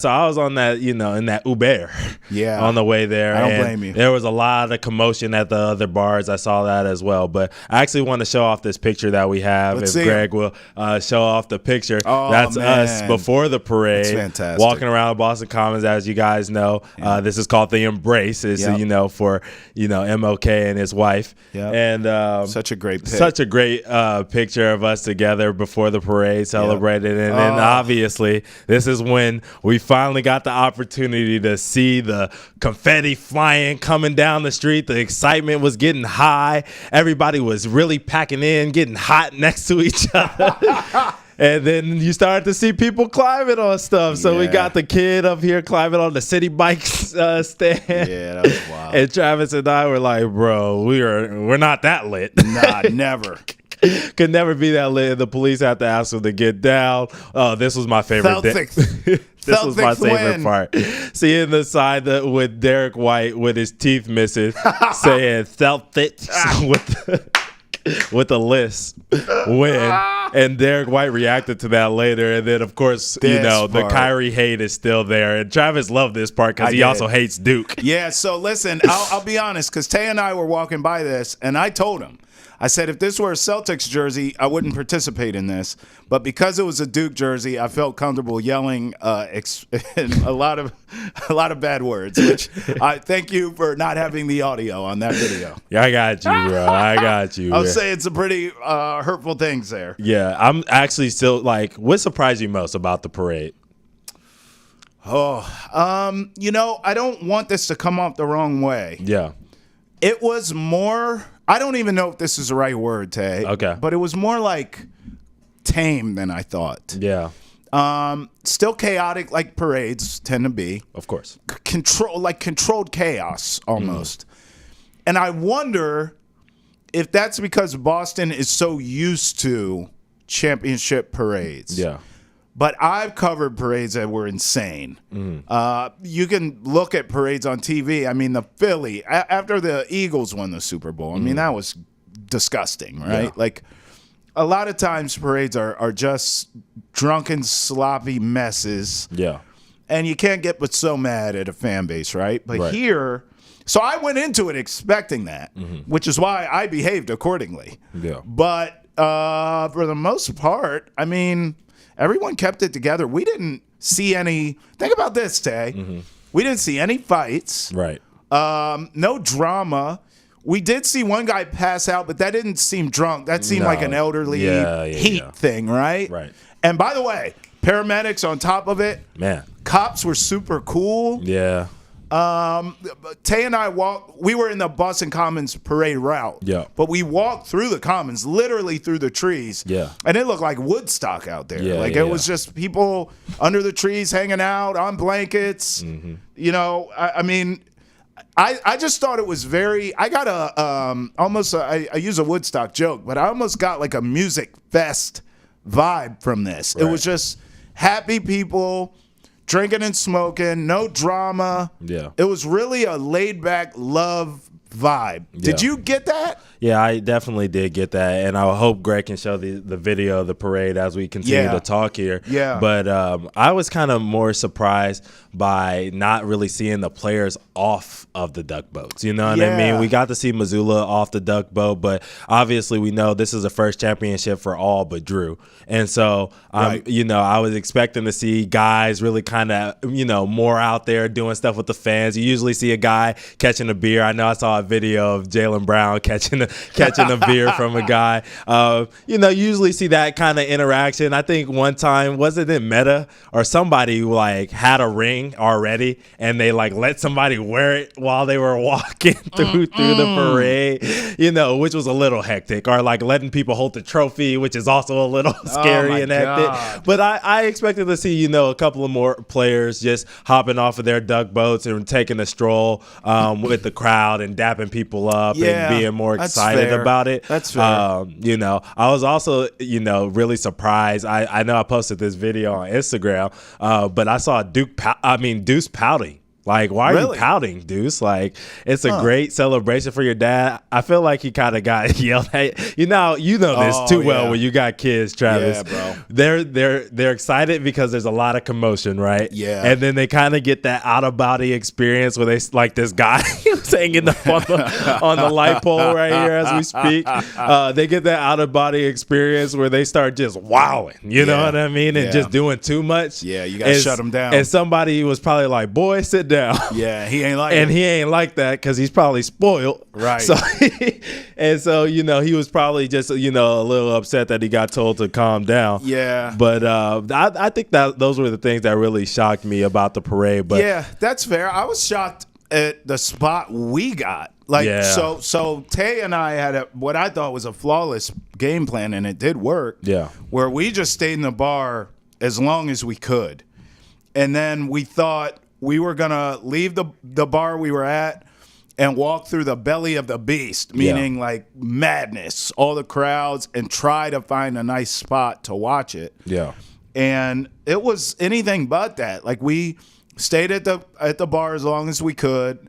So I was on that, in that Uber on the way there. I don't blame you. There was a lot of commotion at the other bars. I saw that as well. But I actually want to show off this picture that we have. Let's if see Greg will show off the picture. Oh, That's man. us before the parade. That's fantastic. Walking around Boston Commons, as you guys know. This is called The Embrace. It's, for, MLK and his wife. Yep. And such a great pic. Such a great picture of us together before the parade, celebrated. And then obviously this is when we finally got the opportunity to see the confetti flying coming down the street. The excitement was getting high. Everybody was really packing in, getting hot next to each other. And then you started to see people climbing on stuff. So we got the kid up here climbing on the city bike stand. Yeah, that was wild. And Travis and I were like, bro, we're not that lit. Nah, never. Could never be that lit. The police had to ask him to get down. Oh, this was my favorite thing. This was my favorite part. Seeing the sign with Derek White with his teeth missing, saying Celtics with the list win. And Derek White reacted to that later. And then, of course, the Kyrie hate is still there. And Travis loved this part because he also hates Duke. Yeah, so listen, I'll be honest, because Tay and I were walking by this, and I told him, I said, if this were a Celtics jersey, I wouldn't participate in this. But because it was a Duke jersey, I felt comfortable yelling a lot of bad words, which I thank you for not having the audio on that video. Yeah, I got you, bro. I got you. I'll say it's a pretty hurtful things there. Yeah, I'm actually still what surprised you most about the parade? I don't want this to come off the wrong way. Yeah. It was more, I don't even know if this is the right word, Tay. Okay. But it was more like tame than I thought. Yeah. Still chaotic like parades tend to be. Of course. Controlled chaos almost. And I wonder if that's because Boston is so used to championship parades. Yeah. But I've covered parades that were insane. You can look at parades on TV. I mean, the Philly, after the Eagles won the Super Bowl, I mean, that was disgusting, right? Yeah. Like, a lot of times parades are just drunken, sloppy messes. Yeah. And you can't get but so mad at a fan base, right? But here, so I went into it expecting that, which is why I behaved accordingly. Yeah. But for the most part, I mean, everyone kept it together. We didn't see any. Think about this, Tay. We didn't see any fights. Right. No drama. We did see one guy pass out, but that didn't seem drunk. That seemed like an elderly heat thing, right? Right. And by the way, paramedics on top of it. Man. Cops were super cool. Yeah. Tay and I we were in the Boston Commons parade route. Yeah. But we walked through the Commons, literally through the trees. Yeah. And it looked like Woodstock out there. Yeah, it was just people under the trees hanging out on blankets. I mean, I just thought it was I got I use a Woodstock joke, but I almost got like a music fest vibe from this. Right. It was just happy people drinking and smoking, no drama. Yeah. It was really a laid-back love vibe. Did you get that? Yeah, I definitely did get that, and I hope Greg can show the video of the parade as we continue to talk here. Yeah. But I was kind of more surprised by not really seeing the players off of the duck boats. You know what I mean? We got to see Missoula off the duck boat, but obviously we know this is the first championship for all but Drew. And so, I was expecting to see guys really kind of, more out there doing stuff with the fans. You usually see a guy catching a beer. I know I saw a video of Jaylen Brown catching a beer from a guy. You usually see that kind of interaction. I think one time, was it in Meta or somebody had a ring already and they let somebody wear it while they were walking through the parade, which was a little hectic, or letting people hold the trophy, which is also a little scary and hectic. God. But I expected to see, a couple of more players just hopping off of their duck boats and taking a stroll with the crowd and dapping people up and being more excited about it. That's fair. I was also, really surprised. I know I posted this video on Instagram, but I saw Deuce pouting Like, why are Really? you pouting, Deuce? Like, it's a great celebration for your dad. I feel like he kind of got yelled at. You know this too well when you got kids, Travis. Yeah, bro. They're excited because there's a lot of commotion, right? Yeah. And then they kind of get that out of body experience where they like this guy who's hanging up on the light pole right here as we speak. They get that out of body experience where they start just wowing. You know what I mean? And just doing too much. Yeah, you gotta shut them down. And somebody was probably like, "Boy, sit down." Yeah, he ain't like and it. he ain't like that because he's probably spoiled. Right. So, so he was probably just a little upset that he got told to calm down. Yeah. But I think that those were the things that really shocked me about the parade. But yeah, that's fair. I was shocked at the spot we got. So Tay and I had what I thought was a flawless game plan, and it did work. Yeah. Where we just stayed in the bar as long as we could. And then we thought we were going to leave the bar we were at and walk through the belly of the beast, meaning like madness, all the crowds, and try to find a nice spot to watch it. Yeah. And it was anything but that. Like, we stayed at the bar as long as we could.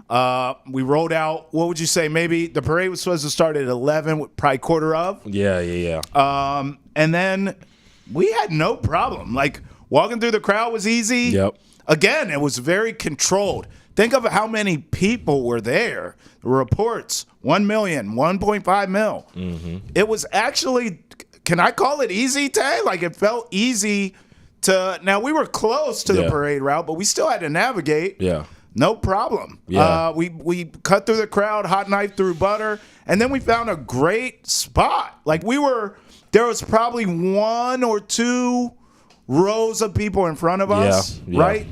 We rode out. What would you say? Maybe the parade was supposed to start at 11, probably quarter of. Yeah. And then we had no problem. Like, walking through the crowd was easy. Yep. Again, it was very controlled. Think of how many people were there. The reports, 1 million, 1.5 mil. Mm-hmm. It was actually, can I call it easy, Tay? Like, it felt easy to, now we were close to the parade route, but we still had to navigate. Yeah. No problem. Yeah. We cut through the crowd, hot knife through butter, and then we found a great spot. Like, there was probably 1 or 2 rows of people in front of us, right?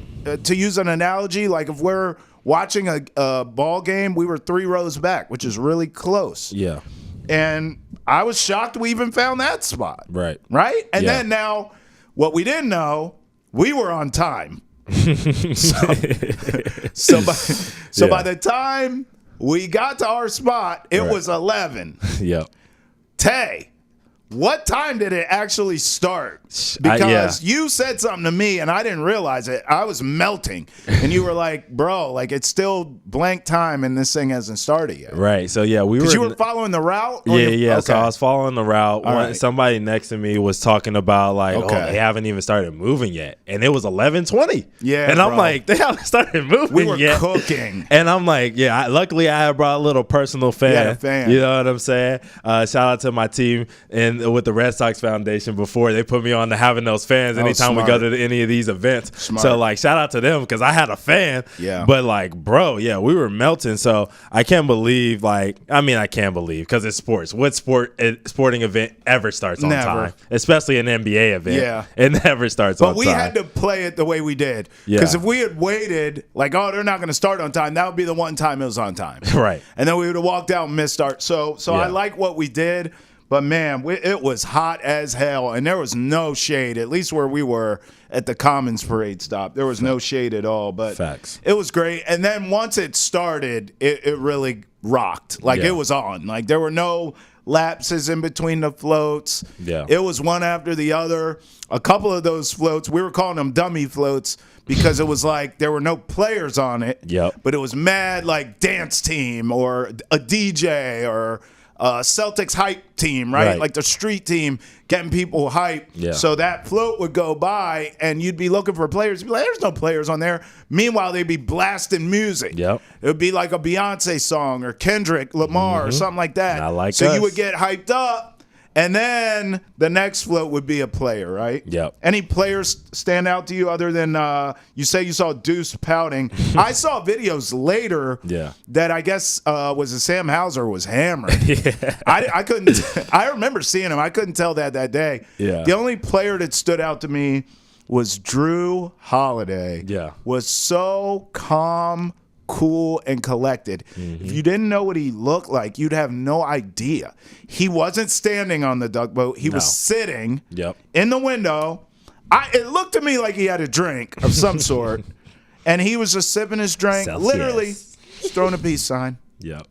To use an analogy, like if we're watching a ball game, we were 3 rows back, which is really close. Yeah. And I was shocked we even found that spot. Right. Right? And then now, what we didn't know, we were on time. So by the time we got to our spot, it was 11. Yep. Tay, what time did it actually start? Because you said something to me and I didn't realize it. I was melting. And you were like, bro, like, it's still blank time and this thing hasn't started yet. Right. So, yeah, we were. Because you were following the route? Yeah. Okay. So I was following the route. Right. Somebody next to me was talking about, like, they haven't even started moving yet. And it was 11:20. Yeah. And I'm like, they haven't started moving we were yet. cooking. And I'm like, luckily I had brought a little personal fan. You had a fan. You know what I'm saying? Shout out to my team and with the Red Sox Foundation before they put me on to having those fans anytime we go to any of these events. Smart. So, like, shout out to them because I had a fan. Yeah. But, like, bro, we were melting. So I can't believe, I can't believe because it's sports. What sporting event ever starts on time? Especially an NBA event. Yeah. It never starts on time. But we had to play it the way we did. Because if we had waited, like, they're not going to start on time, that would be the one time it was on time. Right. And then we would have walked out and missed start. So I like what we did. But, man, it was hot as hell, and there was no shade, at least where we were at the Commons parade stop. There was no shade at all. But Facts. It was great. And then once it started, it really rocked. Like, it was on. Like, there were no lapses in between the floats. Yeah. It was one after the other. A couple of those floats, we were calling them dummy floats because it was like there were no players on it. Yep. But it was mad, like, dance team or a DJ or Celtics hype team, right? Like the street team getting people hype. Yeah. So that float would go by and you'd be looking for players. You'd be like, there's no players on there. Meanwhile, they'd be blasting music. Yep. It would be like a Beyonce song or Kendrick Lamar or something like that. Not like so us. you would get hyped up. And then the next float would be a player, right? Yep. Any players stand out to you other than you say you saw Deuce pouting? I saw videos later that I guess was Sam Hauser was hammered. I couldn't. I remember seeing him. I couldn't tell that day. Yeah. The only player that stood out to me was Drew Holiday. Yeah. Was so calm, cool, and collected. If you didn't know what he looked like, you'd have no idea. He wasn't standing on the duck boat. He was sitting in the window. It looked to me like he had a drink of some sort, and he was just sipping his drink, literally just throwing a peace sign.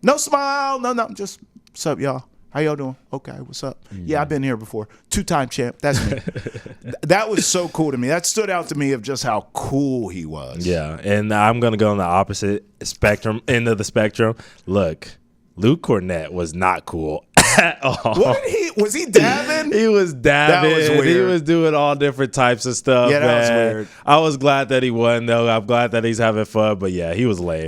No smile, no, just, what's up, y'all? How y'all doing? Okay, what's up? Yeah, I've been here before. 2-time champ. That's me. That was so cool to me. That stood out to me of just how cool he was. Yeah, and I'm going to go on the opposite end of the spectrum. Look, Luke Cornett was not cool at all. Was he dabbing? He was dabbing. That was weird. He was doing all different types of stuff. Yeah, that was man. weird. I was glad that he won, though. I'm glad that he's having fun. But yeah, he was lame.